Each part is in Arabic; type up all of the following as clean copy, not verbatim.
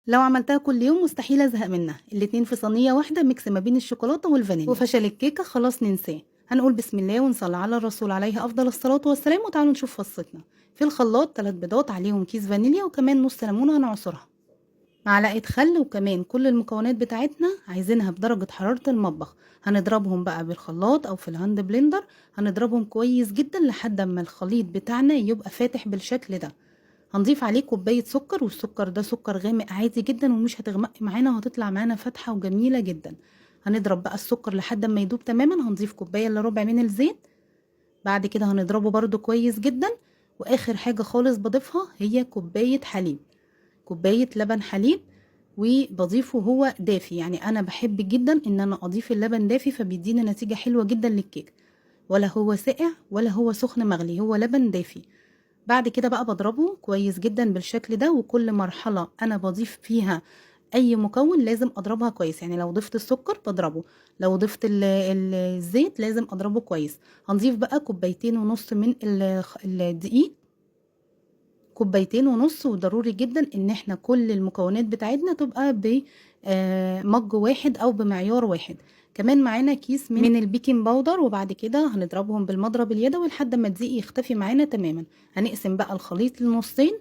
لو عملتها كل يوم مستحيل ازهق منها، الاتنين في صينيه واحده ميكس ما بين الشوكولاته والفانيليا. وفشل الكيكه خلاص ننساه، هنقول بسم الله ونصلي على الرسول عليه افضل الصلاه والسلام. وتعالوا نشوف وصفتنا. في الخلاط 3 بيضات عليهم كيس فانيليا وكمان نص ليمونه هنعصرها، معلقه خل، وكمان كل المكونات بتاعتنا عايزينها بدرجه حراره المطبخ. هنضربهم بقى بالخلاط او في الهاند بلندر، هنضربهم كويس جدا لحد اما الخليط بتاعنا يبقى فاتح بالشكل ده. هنضيف عليه كوباية سكر، والسكر ده سكر غامق عادي جدا ومش هتغمق معانا وهتطلع معانا فاتحة وجميلة جدا. هنضرب بقى السكر لحد ما يدوب تماما. هنضيف كوباية الا ربع من الزيت، بعد كده هنضربه برضو كويس جدا. واخر حاجة خالص بضيفها هي كوباية حليب، كوباية لبن حليب، وبضيفه هو دافي. يعني انا بحب جدا ان انا اضيف اللبن دافي، فبيدينا نتيجة حلوة جدا للكيك، ولا هو ساقع ولا هو سخن مغلي، هو لبن دافي. بعد كده بقى باضربه كويس جدا بالشكل ده. وكل مرحلة انا بضيف فيها اي مكون لازم اضربها كويس، يعني لو ضفت السكر بضربه، لو ضفت الزيت لازم اضربه كويس. هنضيف بقى كوبايتين ونص من الدقيق، كوبايتين ونص. وضروري جدا ان احنا كل المكونات بتاعتنا تبقى بمج واحد او بمعيار واحد. كمان معانا كيس من البيكنج باودر، وبعد كده هنضربهم بالمضرب اليدوي لحد ما الدقيق يختفي معانا تماما. هنقسم بقى الخليط لنصين،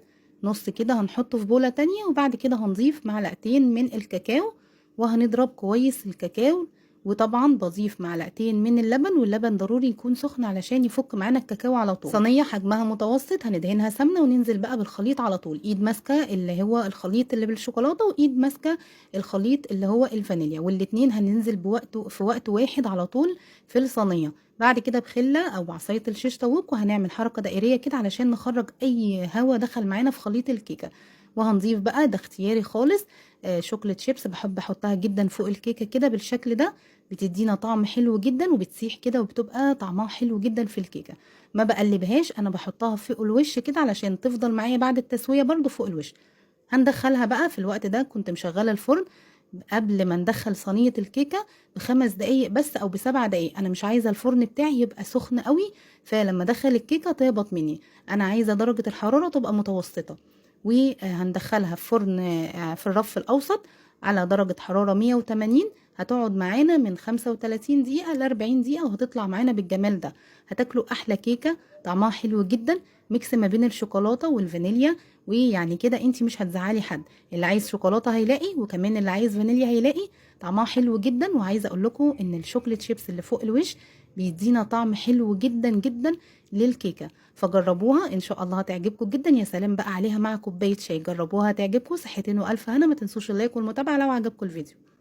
نص كده هنحطه في بولة تانية، وبعد كده هنضيف معلقتين من الكاكاو وهنضرب كويس الكاكاو. وطبعا بضيف معلقتين من اللبن، واللبن ضروري يكون سخن علشان يفك معانا الكاكاو على طول. صينيه حجمها متوسط هندهنها سمنه وننزل بقى بالخليط على طول، ايد ماسكه اللي هو الخليط اللي بالشوكولاته وايد ماسكه الخليط اللي هو الفانيليا، والاتنين هننزل في وقت واحد على طول في الصينيه. بعد كده بخله او بعصايه الشيش طاووق، وهنعمل حركه دائريه كده علشان نخرج اي هواء دخل معانا في خليط الكيكه. وهنضيف بقى، ده اختياري خالص، شوكليت شيبس، بحب احطها جدا فوق الكيكه كده بالشكل ده، بتدينا طعم حلو جدا وبتسيح كده وبتبقى طعمها حلو جدا في الكيكه. ما بقلبهاش، انا بحطها فوق الوش كده علشان تفضل معايا بعد التسويه برضو فوق الوش. هندخلها بقى في الوقت ده كنت مشغله الفرن قبل ما ندخل صينيه الكيكه ب5 دقايق بس او ب7 دقايق. انا مش عايزه الفرن بتاعي يبقى سخن قوي فلما ادخل الكيكه تهبط مني، انا عايزه درجه الحراره تبقى متوسطه. وهندخلها في فرن في الرف الاوسط على درجه حراره 180. هتقعد معانا من 35 دقيقة ل 40 دقيقة وهتطلع معانا بالجمال ده. هتاكلوا أحلى كيكة طعمها حلو جدا، ميكس ما بين الشوكولاتة والفانيليا. ويعني كده انتي مش هتزعلي حد، اللي عايز شوكولاتة هيلاقي وكمان اللي عايز فانيليا هيلاقي. طعمها حلو جدا. وعايزة اقول لكم ان الشوكليت شيبس اللي فوق الوش بيدينا طعم حلو جدا جدا للكيكة. فجربوها ان شاء الله هتعجبكم جدا. يا سلام بقى عليها مع كوباية شاي، جربوها هتعجبكم. صحتين والف هنا. ما تنسوش اللايك والمتابعة لو عجبكم الفيديو.